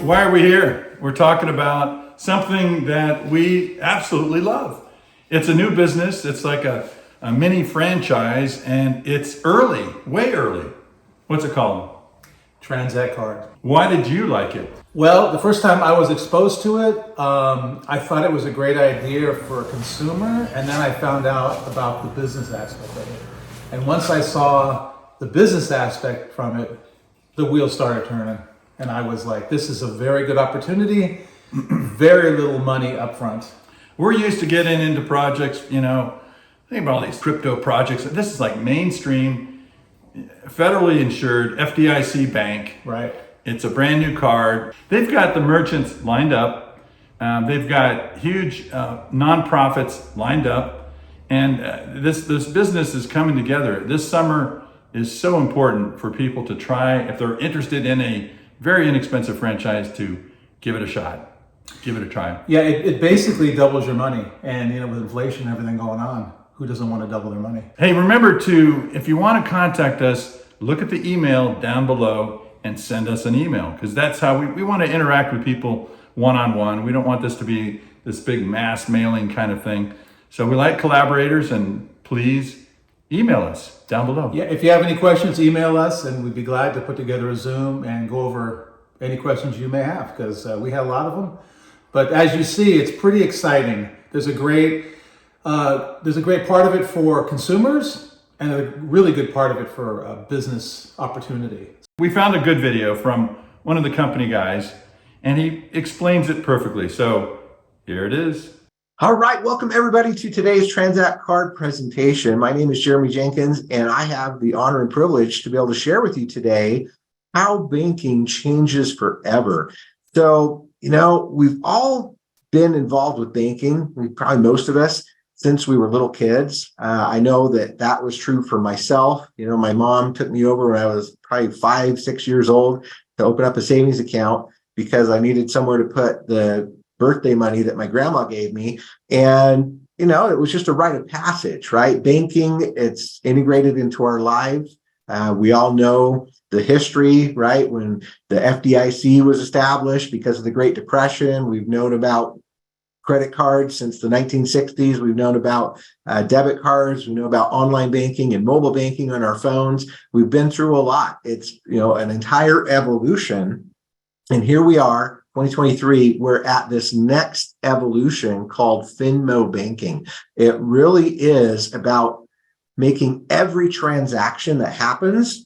Why are we here? We're talking about something that we absolutely love. It's a new business. It's like a mini franchise, and it's early, way early. What's it called? Tranzact card. Why did you like it? Well, the first time I was exposed to it, I thought it was a great idea for a consumer, and then I found out about the business aspect of it. And once I saw the business aspect from it, the wheels started turning. And I was like, this is a very good opportunity, very little money up front. We're used to getting into projects, think about all these crypto projects. This is like mainstream, federally insured, FDIC bank. Right. It's a brand new card. They've got the merchants lined up. They've got huge nonprofits lined up. And this business is coming together. This summer is so important for people to try, if they're interested in a very inexpensive franchise, to give it a shot, give it a try. Yeah, it basically doubles your money. And, with inflation and everything going on, who doesn't want to double their money? Hey, remember to, if you want to contact us, look at the email down below and send us an email, because that's how we want to interact with people one-on-one. We don't want this to be this big mass mailing kind of thing. So we like collaborators, and please email us down below. Yeah, if you have any questions, email us, and we'd be glad to put together a Zoom and go over any questions you may have, because we had a lot of them. But as you see, it's pretty exciting. There's a great part of it for consumers, and a really good part of it for a business opportunity. We found a good video from one of the company guys, and he explains it perfectly. So here it is. All right, welcome everybody to today's Tranzact card presentation. My name is Jeremy Jenkins, and I have the honor and privilege to be able to share with you today how banking changes forever. So, we've all been involved with banking, probably most of us, since we were little kids. I know that was true for myself. My mom took me over when I was probably 5, 6 years old to open up a savings account because I needed somewhere to put the birthday money that my grandma gave me. And, it was just a rite of passage, right? Banking, it's integrated into our lives. We all know the history, right? When the FDIC was established because of the Great Depression, we've known about credit cards since the 1960s. We've known about debit cards. We know about online banking and mobile banking on our phones. We've been through a lot. It's, an entire evolution. And here we are, 2023, we're at this next evolution called Finmo banking. It really is about making every transaction that happens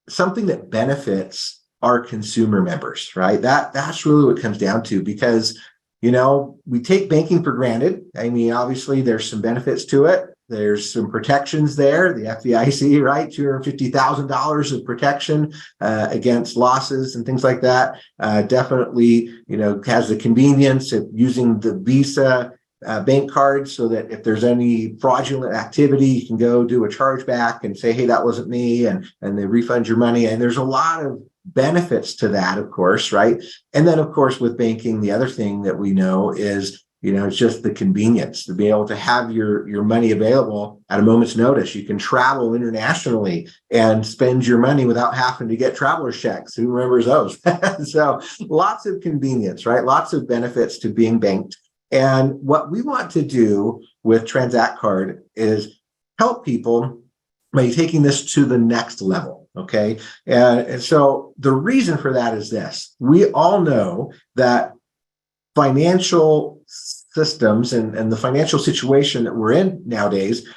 something that benefits our consumer members, right? That's really what it comes down to, because we take banking for granted. I mean, obviously, there's some benefits to it. There's some protections there. The FDIC, right? $250,000 of protection against losses and things like that. Definitely, has the convenience of using the Visa bank card, so that if there's any fraudulent activity, you can go do a chargeback and say, hey, that wasn't me, and they refund your money. And there's a lot of benefits to that, of course, right? And then, of course, with banking, the other thing that we know is, it's just the convenience to be able to have your money available at a moment's notice. You can travel internationally and spend your money without having to get traveler's checks. Who remembers those? So lots of convenience, right? Lots of benefits to being banked. And what we want to do with Tranzact Card is help people by taking this to the next level, okay? And so the reason for that is this. We all know that financial systems and the financial situation that we're in nowadays,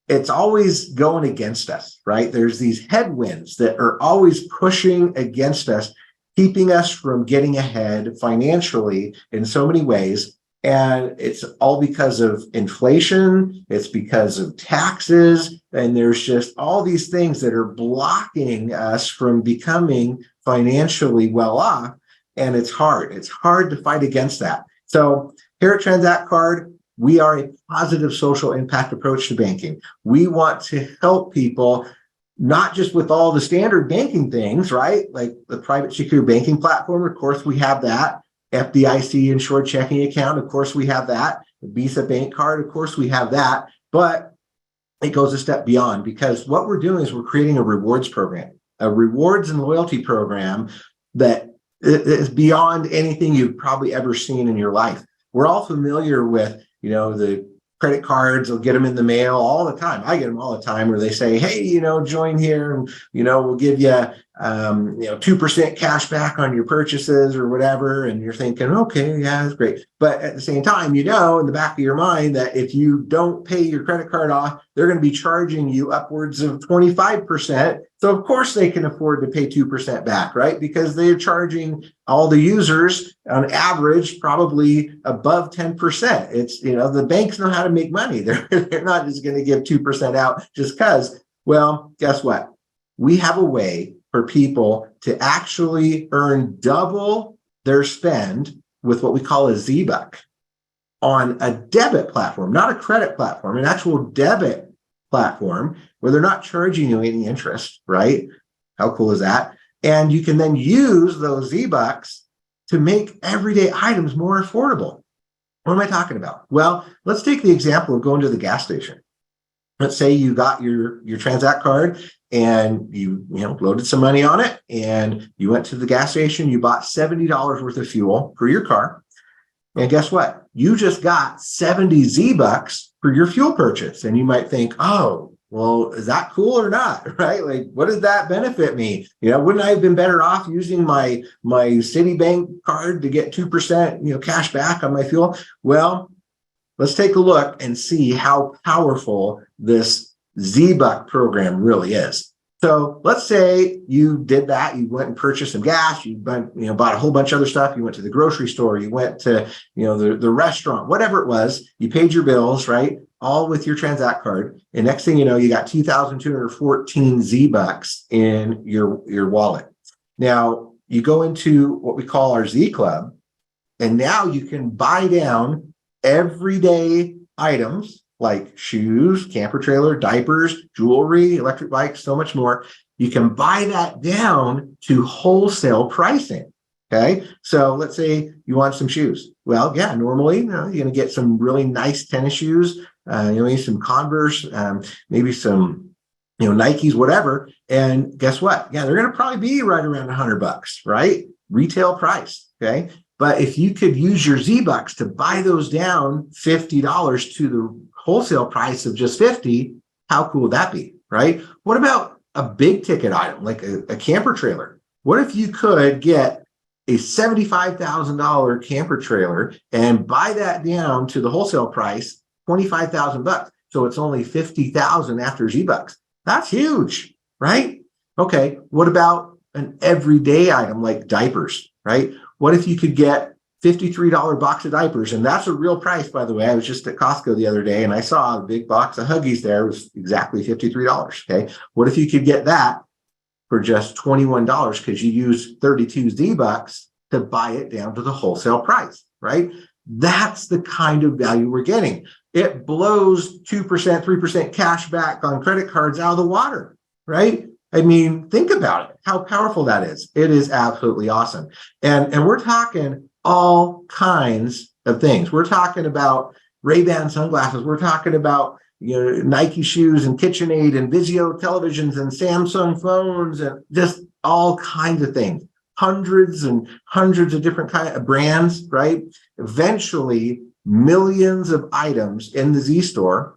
it's always going against us, right? There's these headwinds that are always pushing against us, keeping us from getting ahead financially in so many ways. And it's all because of inflation, it's because of taxes, and there's just all these things that are blocking us from becoming financially well off. And it's hard to fight against that. So here at Tranzact Card, we are a positive social impact approach to banking. We want to help people, not just with all the standard banking things, right? Like the private secure banking platform, of course, we have that. FDIC insured checking account, of course, we have that. The Visa bank card, of course, we have that. But it goes a step beyond, because what we're doing is we're creating a rewards program, a rewards and loyalty program that is beyond anything you've probably ever seen in your life. We're all familiar with, the credit cards. They'll get them in the mail all the time. I get them all the time where they say, hey, join here and, we'll give you, 2% cash back on your purchases or whatever. And you're thinking, okay, yeah, that's great. But at the same time, in the back of your mind that if you don't pay your credit card off, they're going to be charging you upwards of 25%. So of course they can afford to pay 2% back, right? Because they're charging all the users on average probably above 10%. It's, the banks know how to make money. They're not just going to give 2% out just because. Well, guess what? We have a way for people to actually earn double their spend with what we call a Z-Buck on a debit platform, not a credit platform, an actual debit platform where they're not charging you any interest, right? How cool is that? And you can then use those Z-Bucks to make everyday items more affordable. What am I talking about? Well, let's take the example of going to the gas station. Let's say you got your Tranzact card and you loaded some money on it and you went to the gas station, you bought $70 worth of fuel for your car. And guess what? You just got 70 Z-Bucks for your fuel purchase. And you might think, oh, well, is that cool or not? Right? Like, what does that benefit me? Wouldn't I have been better off using my Citibank card to get 2%, cash back on my fuel? Well, let's take a look and see how powerful this Z-Buck program really is. So let's say you did that. You went and purchased some gas. You bought a whole bunch of other stuff. You went to the grocery store. You went to the restaurant, whatever it was. You paid your bills, right? All with your Tranzact card. And next thing you know, you got 2,214 Z-Bucks in your wallet. Now you go into what we call our Z Club, and now you can buy down everyday items like shoes, camper trailer, diapers, jewelry, electric bikes, so much more. You can buy that down to wholesale pricing. Okay. So let's say you want some shoes. Well, yeah, normally, you're going to get some really nice tennis shoes, maybe some Converse, maybe some, Nikes, whatever. And guess what? Yeah, they're going to probably be right around $100, right? Retail price. Okay. But if you could use your Z-Bucks to buy those down $50 to the wholesale price of just $50, how cool would that be, right? What about a big ticket item like a camper trailer? What if you could get a $75,000 camper trailer and buy that down to the wholesale price, $25,000? So it's only $50,000 after Z-Bucks. That's huge, right? Okay, what about an everyday item like diapers, right? What if you could get $53 box of diapers? And that's a real price, by the way. I was just at Costco the other day and I saw a big box of Huggies there. It was exactly $53. Okay. What if you could get that for just $21 because you use 32 Z-Bucks to buy it down to the wholesale price, right? That's the kind of value we're getting. It blows 2%, 3% cash back on credit cards out of the water, right? I mean, think about it, how powerful that is. It is absolutely awesome. And we're talking all kinds of things. We're talking about Ray-Ban sunglasses. We're talking about Nike shoes and KitchenAid and Vizio televisions and Samsung phones and just all kinds of things. Hundreds and hundreds of different kinds of brands, right? Eventually, millions of items in the Z store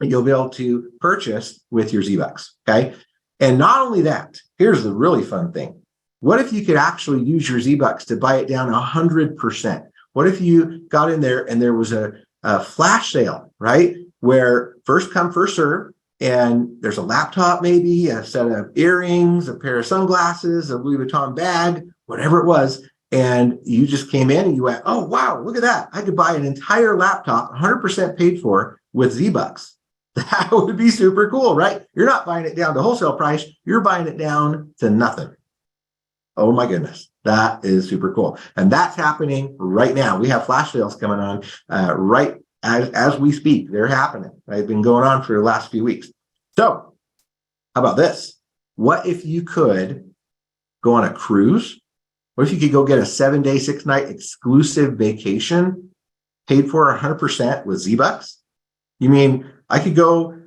that you'll be able to purchase with your Z-Bucks, okay? And not only that, here's the really fun thing. What if you could actually use your Z-Bucks to buy it down 100%? What if you got in there and there was a flash sale, right? Where first come, first serve, and there's a laptop, maybe a set of earrings, a pair of sunglasses, a Louis Vuitton bag, whatever it was. And you just came in and you went, oh, wow, look at that. I could buy an entire laptop 100% paid for with Z-Bucks. That would be super cool, right? You're not buying it down to wholesale price. You're buying it down to nothing. Oh my goodness. That is super cool. And that's happening right now. We have flash sales coming on right as we speak. They're happening. They've been going on for the last few weeks. So how about this? What if you could go on a cruise? What if you could go get a 7-day, 6-night exclusive vacation paid for 100% with Z-Bucks? You mean I could go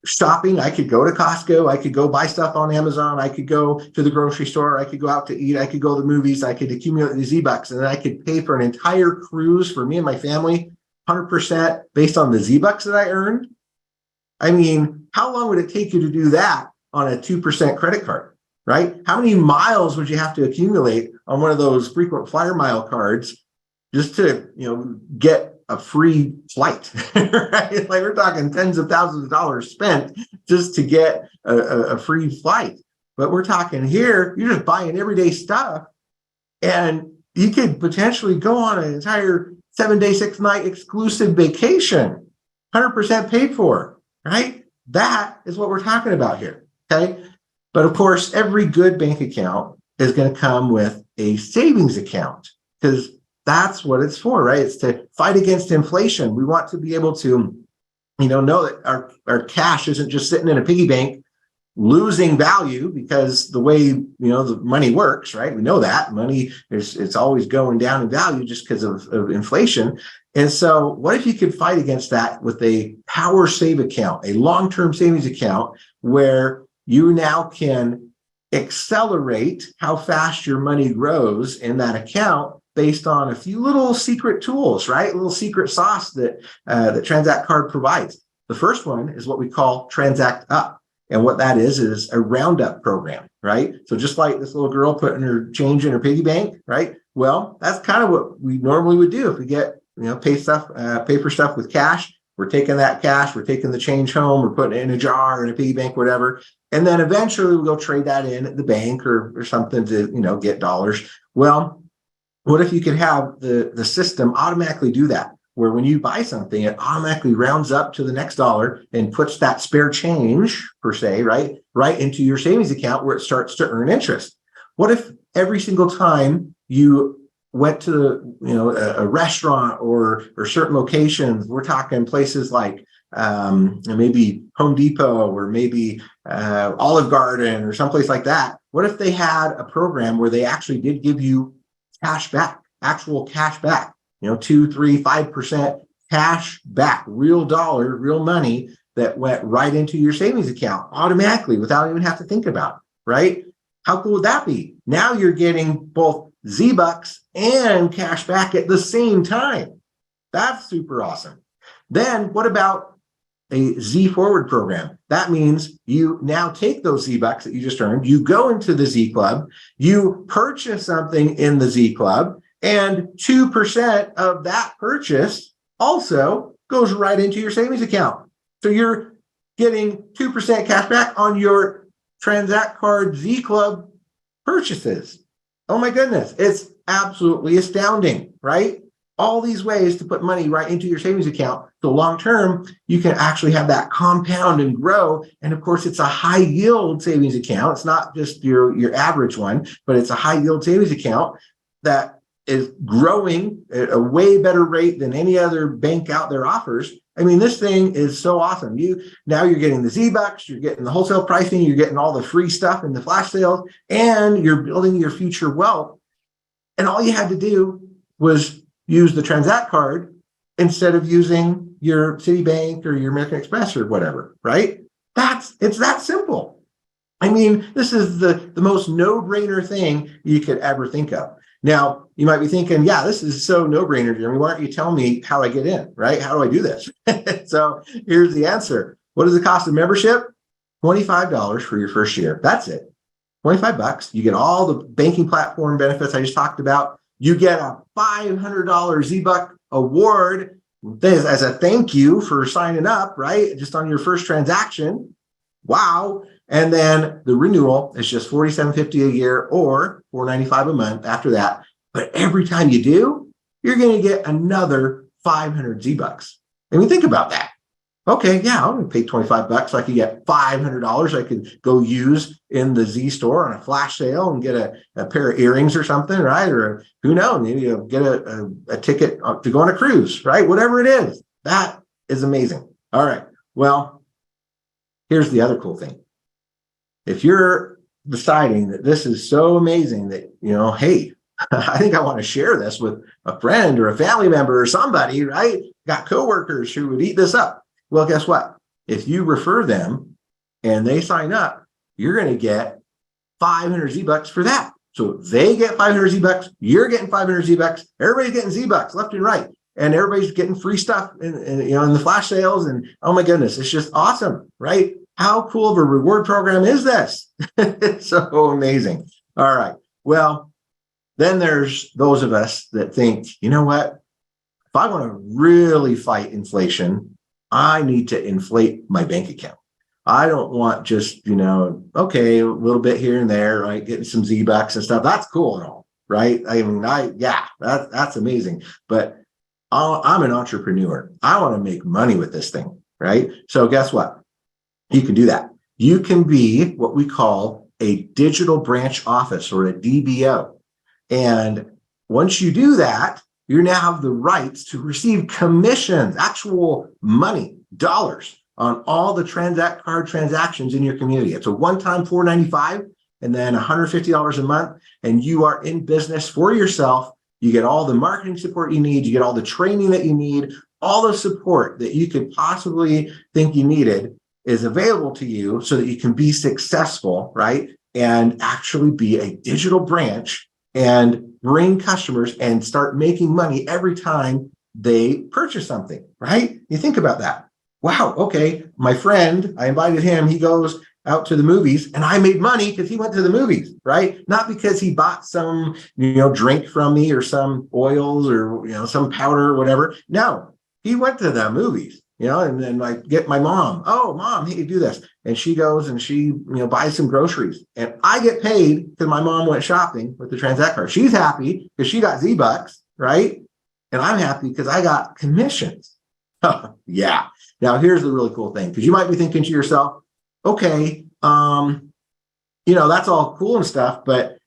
shopping. I could go to Costco. I could go buy stuff on Amazon. I could go to the grocery store. I could go out to eat. I could go to the movies. I could accumulate the Z-Bucks, and then I could pay for an entire cruise for me and my family, 100% based on the Z-Bucks that I earned. I mean, how long would it take you to do that on a 2% credit card, right? How many miles would you have to accumulate on one of those frequent flyer mile cards just to, get a free flight, right? Like we're talking tens of thousands of dollars spent just to get a free flight. But we're talking here, you're just buying everyday stuff, and you could potentially go on an entire 7-day, 6-night exclusive vacation, 100% paid for, right? That is what we're talking about here, okay? But of course, every good bank account is going to come with a savings account, because that's what it's for, right? It's to fight against inflation. We want to be able to, know that our cash isn't just sitting in a piggy bank losing value, because the way, the money works, right? We know that money it's always going down in value just because of inflation. And so what if you could fight against that with a power save account, a long-term savings account, where you now can accelerate how fast your money grows in that account based on a few little secret tools, right? A little secret sauce that Tranzact Card provides. The first one is what we call Tranzact Up. And what that is a roundup program, right? So just like this little girl putting her change in her piggy bank, right? Well, that's kind of what we normally would do if we get, paper stuff with cash. We're taking that cash, we're taking the change home, we're putting it in a jar, in a piggy bank, whatever. And then eventually we'll go trade that in at the bank or something to, get dollars. Well, what if you could have the system automatically do that, where when you buy something, it automatically rounds up to the next dollar and puts that spare change, per se, right into your savings account where it starts to earn interest? What if every single time you went to a restaurant or certain locations, we're talking places like maybe Home Depot or maybe Olive Garden or someplace like that, what if they had a program where they actually did give you cash back, actual cash back, 2, 3, 5% cash back, real dollar, real money that went right into your savings account automatically without even have to think about it, right? How cool would that be? Now you're getting both Z-Bucks and cash back at the same time. That's super awesome. Then what about a Z Forward program? That means you now take those Z-Bucks that you just earned, you go into the Z Club, you purchase something in the Z Club, and 2% of that purchase also goes right into your savings account. So you're getting 2% cash back on your Tranzact Card Z Club purchases. Oh my goodness, it's absolutely astounding, right? All these ways to put money right into your savings account. So long term, you can actually have that compound and grow. And of course, it's a high yield savings account. It's not just your average one, but it's a high yield savings account that is growing at a way better rate than any other bank out there offers. I mean, this thing is so awesome. Now you're getting the Z-Bucks, you're getting the wholesale pricing, you're getting all the free stuff in the flash sales, and you're building your future wealth. And all you had to do was use the Tranzact card instead of using your Citibank or your American Express or whatever, right? It's that simple. I mean, this is the most no-brainer thing you could ever think of. Now, you might be thinking, yeah, this is so no-brainer, Jeremy. Why aren't you telling me how I get in, right? How do I do this? So here's the answer. What is the cost of membership? $25 for your first year. That's it. $25. You get all the banking platform benefits I just talked about. You get a $500 Z-Buck award as a thank you for signing up, right? Just on your first transaction. Wow. And then the renewal is just $47.50 a year or $4.95 a month after that. But every time you do, you're going to get another 500 Z-Bucks. I mean, think about that. Okay, yeah, I'm going to pay $25 so I can get $500 I could go use in the Z store on a flash sale and get a pair of earrings or something, right? Or who knows, maybe you'll get a ticket to go on a cruise, right? Whatever it is, that is amazing. All right, well, here's the other cool thing. If you're deciding that this is so amazing that, hey, I think I want to share this with a friend or a family member or somebody, right? Got coworkers who would eat this up. Well, guess what? if you refer them and they sign up, you're going to get 500 Z-Bucks for that. So they get 500 Z-Bucks, you're getting 500 Z-Bucks, everybody's getting Z-Bucks left and right. And everybody's getting free stuff in the flash sales. And oh my goodness, it's just awesome, right? How cool of a reward program is this? It's so amazing. All right. Well, then there's those of us that think, you know what? If I want to really fight inflation, I need to inflate my bank account. I don't want just, okay, a little bit here and there, right? Getting some Z-Bucks and stuff. That's cool and all, right? I mean, that's amazing. But I'm an entrepreneur. I want to make money with this thing, right? So guess what? You can do that. You can be what we call a digital branch office or a DBO. And once you do that, you now have the rights to receive commissions, actual money, dollars, on all the Tranzact card transactions in your community. It's a one-time $4.95 and then $150 a month, and you are in business for yourself. You get all the marketing support you need, you get all the training that you need, all the support that you could possibly think you needed is available to you so that you can be successful, right? And actually be a digital branch and bring customers and start making money every time they purchase something, right? You think about that. Wow, okay, my friend, I invited him, he goes out to the movies and I made money because he went to the movies, right? Not because he bought some, drink from me or some oils or, some powder or whatever. No, he went to the movies, and then I get my mom, oh, Mom, hey, do this. And she goes and she, buys some groceries and I get paid because my mom went shopping with the Tranzact card. She's happy because she got Z-Bucks, right? And I'm happy because I got commissions. Yeah. Now, here's the really cool thing, because you might be thinking to yourself, okay, that's all cool and stuff, but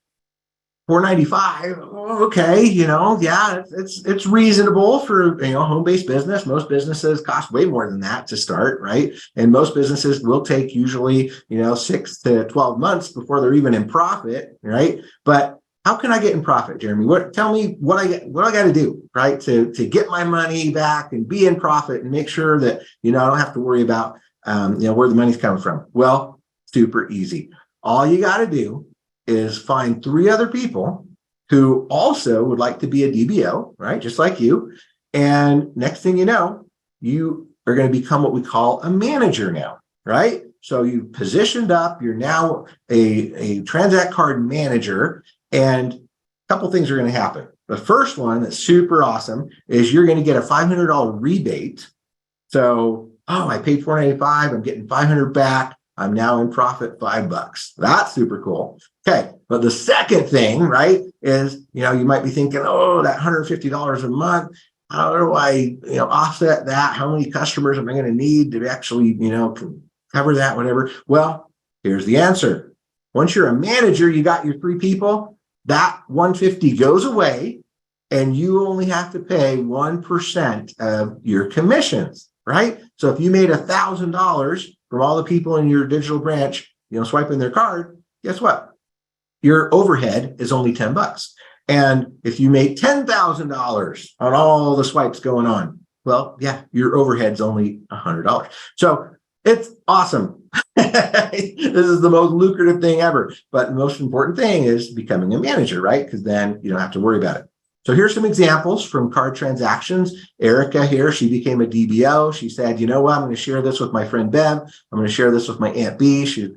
$4.95, okay, it's reasonable for, home-based business. Most businesses cost way more than that to start, right? And most businesses will take usually, 6 to 12 months before they're even in profit, right? But how can I get in profit, Jeremy? Tell me what I got to do, right? To get my money back and be in profit and make sure that, I don't have to worry about, where the money's coming from. Well, super easy. All you got to do is find 3 other people who also would like to be a DBO, right? Just like you. And next thing you know, you are going to become what we call a manager now, right? So you positioned up, you're now a Tranzact card manager. And a couple things are going to happen. The first one that's super awesome is you're going to get a $500 rebate. So, I paid $4.95, I'm getting $500 back. I'm now in profit $5. That's super cool. Okay, but the second thing, right, is you might be thinking, oh, that $150 a month. How do I offset that? How many customers am I going to need to actually cover that? Whatever. Well, here's the answer. Once you're a manager, you got your 3 people. That $150 goes away and you only have to pay 1% of your commissions, right? So if you made $1,000 from all the people in your digital branch, swiping their card, guess what? Your overhead is only $10. And if you made $10,000 on all the swipes going on, well, yeah, your overhead's only $100. So it's awesome. This is the most lucrative thing ever. But the most important thing is becoming a manager, right? Because then you don't have to worry about it. So here's some examples from card transactions. Erica here, she became a DBO. She said, you know what, I'm going to share this with my friend Bev. I'm going to share this with my Aunt B. She's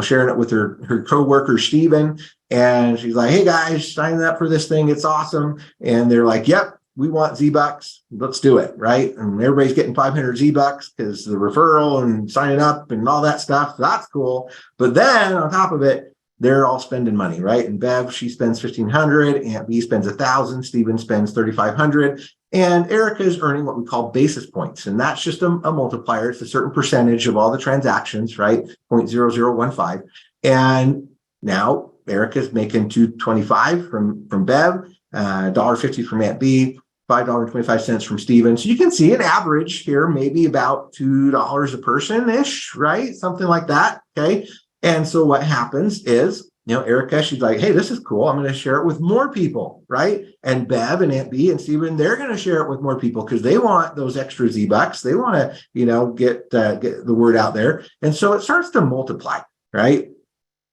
sharing it with her coworker, Steven. And she's like, hey guys, sign up for this thing. It's awesome. And they're like, yep, we want Z-Bucks. Let's do it, right? And everybody's getting 500 Z-Bucks because the referral and signing up and all that stuff. That's cool. But then on top of it, they're all spending money, right? And Bev, she spends $1,500. Aunt B spends $1,000. Steven spends $3,500. And Erica is earning what we call basis points. And that's just a multiplier. It's a certain percentage of all the transactions, right? 0.0015. And now Erica's making $2.25 from Bev, $1.50 from Aunt B, $5.25 from Steven. So you can see an average here, maybe about $2 a person-ish, right? Something like that, okay? And so what happens is Erica, she's like, hey, this is cool. I'm going to share it with more people, right? And Bev and Aunt B and Steven, they're going to share it with more people because they want those extra Z-Bucks. They want to, get the word out there. And so it starts to multiply, right?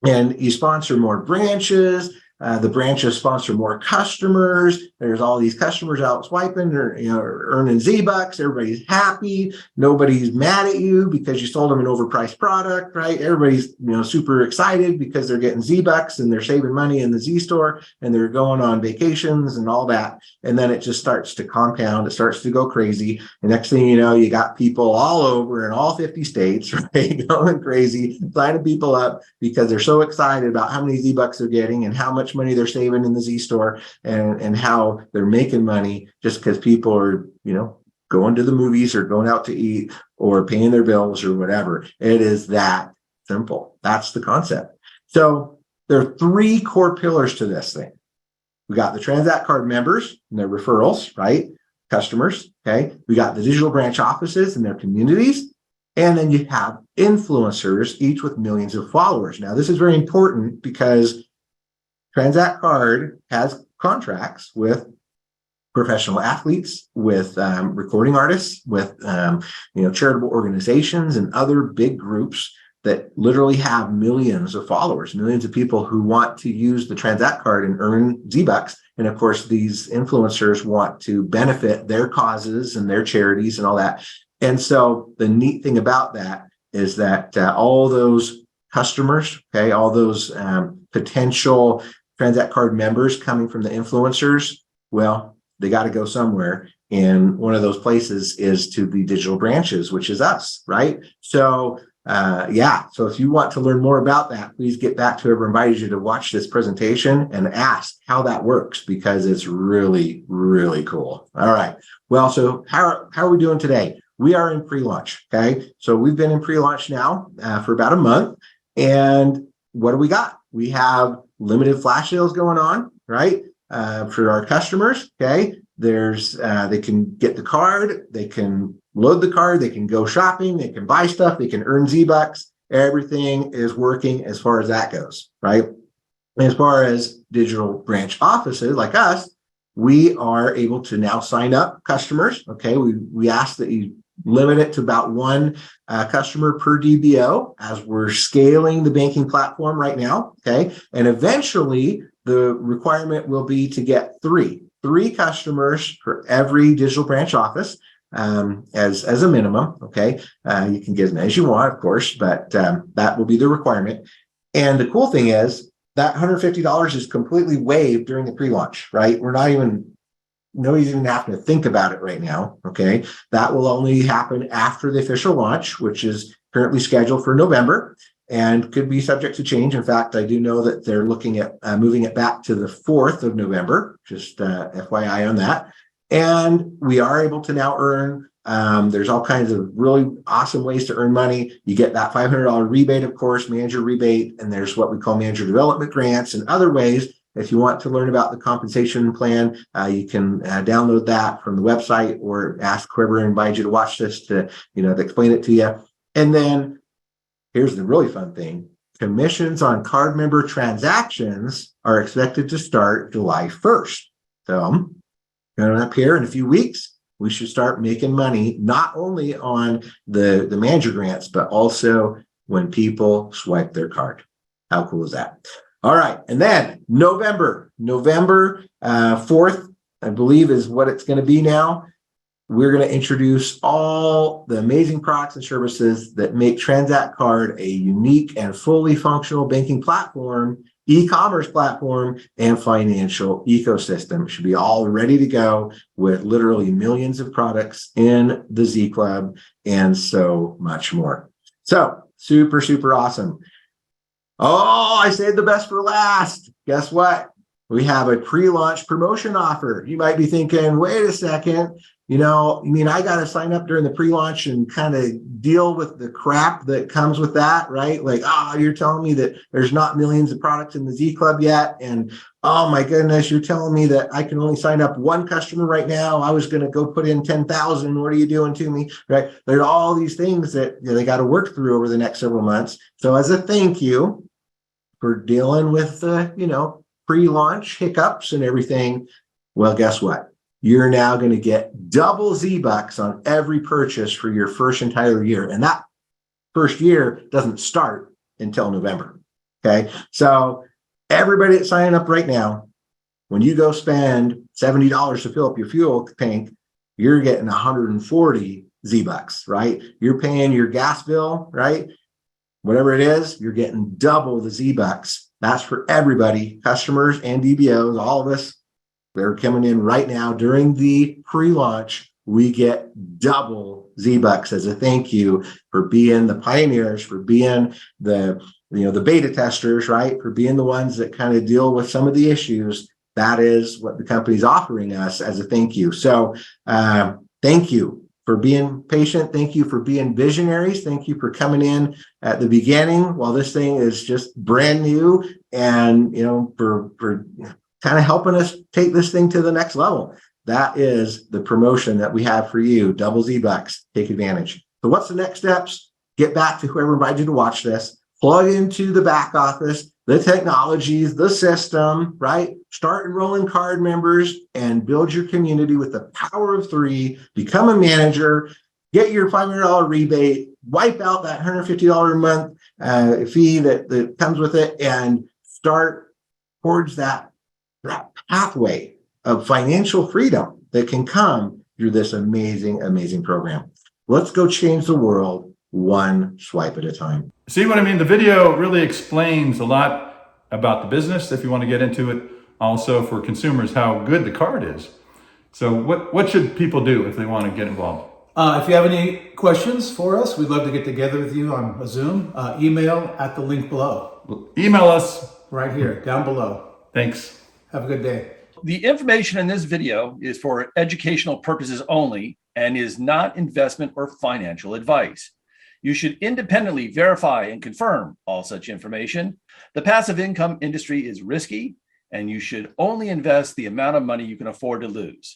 And you sponsor more branches. The branches sponsor more customers. There's all these customers out swiping or earning Z-Bucks. Everybody's happy. Nobody's mad at you because you sold them an overpriced product, right? Everybody's super excited because they're getting Z-Bucks and they're saving money in the Z store and they're going on vacations and all that. And then it just starts to compound. It starts to go crazy. And next thing you know, you got people all over in all 50 states, right, going crazy, signing people up because they're so excited about how many Z-Bucks they're getting and how much money they're saving in the Z store and how they're making money just because people are, going to the movies or going out to eat or paying their bills or whatever. It is that simple. That's the concept. So there are three core pillars to this thing. We got the Tranzact card members and their referrals, right? Customers, okay? We got the digital branch offices and their communities. And then you have influencers, each with millions of followers. Now, this is very important because Tranzact Card has contracts with professional athletes, with recording artists, with charitable organizations and other big groups that literally have millions of followers, millions of people who want to use the Tranzact Card and earn Z-Bucks. And of course, these influencers want to benefit their causes and their charities and all that. And so the neat thing about that is that all those customers, okay, all those potential Tranzact Card members coming from the influencers, well, they got to go somewhere. And one of those places is to the digital branches, which is us, right? So, so if you want to learn more about that, please get back to whoever invited you to watch this presentation and ask how that works because it's really, really cool. All right. Well, so how are we doing today? We are in pre-launch, okay? So we've been in pre-launch now for about a month. And what do we got? We have limited flash sales going on, right? For our customers, okay? They can get the card, they can load the card, they can go shopping, they can buy stuff, they can earn Z-Bucks. Everything is working as far as that goes, right? As far as digital branch offices like us, we are able to now sign up customers, okay? We ask that you limit it to about one customer per DBO as we're scaling the banking platform right now, okay? And eventually, the requirement will be to get three customers for every digital branch office as a minimum, okay? You can get as many as you want, of course, but that will be the requirement. And the cool thing is that $150 is completely waived during the pre-launch, right? Nobody's even having to think about it right now, okay? That will only happen after the official launch, which is currently scheduled for November and could be subject to change. In fact, I do know that they're looking at moving it back to the 4th of November, just FYI on that. And we are able to now earn, there's all kinds of really awesome ways to earn money. You get that $500 rebate, of course, manager rebate, and there's what we call manager development grants and other ways. If you want to learn about the compensation plan, you can download that from the website or ask whoever invited you to watch this to explain it to you. And then here's the really fun thing. Commissions on card member transactions are expected to start July 1st. So coming up here in a few weeks, we should start making money not only on the manager grants, but also when people swipe their card. How cool is that? All right. And then November 4th, I believe is what it's going to be now. We're going to introduce all the amazing products and services that make Tranzact Card a unique and fully functional banking platform, e-commerce platform, and financial ecosystem. It should be all ready to go with literally millions of products in the Z Club and so much more. So super, super awesome. Oh, I saved the best for last. Guess what? We have a pre-launch promotion offer. You might be thinking, wait a second, you mean I got to sign up during the pre-launch and kind of deal with the crap that comes with that, right? Like, you're telling me that there's not millions of products in the Z Club yet. And oh my goodness, you're telling me that I can only sign up one customer right now. I was going to go put in 10,000. What are you doing to me, right? There's all these things that they got to work through over the next several months. So as a thank you for dealing with the, pre-launch hiccups and everything. Well, guess what? You're now going to get double Z-Bucks on every purchase for your first entire year. And that first year doesn't start until November. Okay. So everybody that's signing up right now, when you go spend $70 to fill up your fuel tank, you're getting 140 Z-Bucks, right? You're paying your gas bill, right? Whatever it is, you're getting double the Z-Bucks. That's for everybody, customers and DBOs, all of us. They're coming in right now during the pre-launch. We get double Z-Bucks as a thank you for being the pioneers, for being the beta testers, right? For being the ones that kind of deal with some of the issues. That is what the company's offering us as a thank you. So thank you for being patient. Thank you for being visionaries. Thank you for coming in at the beginning while this thing is just brand new, and for kind of helping us take this thing to the next level. That is the promotion that we have for you. Double Z-Bucks. Take advantage. So what's the next steps? Get back to whoever invited you to watch this. Plug into the back office, the technologies, the system, right? Start enrolling card members and build your community with the power of 3. Become a manager, get your $500 rebate, wipe out that $150 a month fee that comes with it, and start towards that pathway of financial freedom that can come through this amazing, amazing program. Let's go change the world one swipe at a time. See what I mean? The video really explains a lot about the business, if you want to get into it. Also for consumers, how good the card is. So what should people do if they want to get involved? If you have any questions for us, we'd love to get together with you on a Zoom. Email at the link below. Email us. Right here, down below. Thanks. Have a good day. The information in this video is for educational purposes only and is not investment or financial advice. You should independently verify and confirm all such information. The passive income industry is risky, and you should only invest the amount of money you can afford to lose.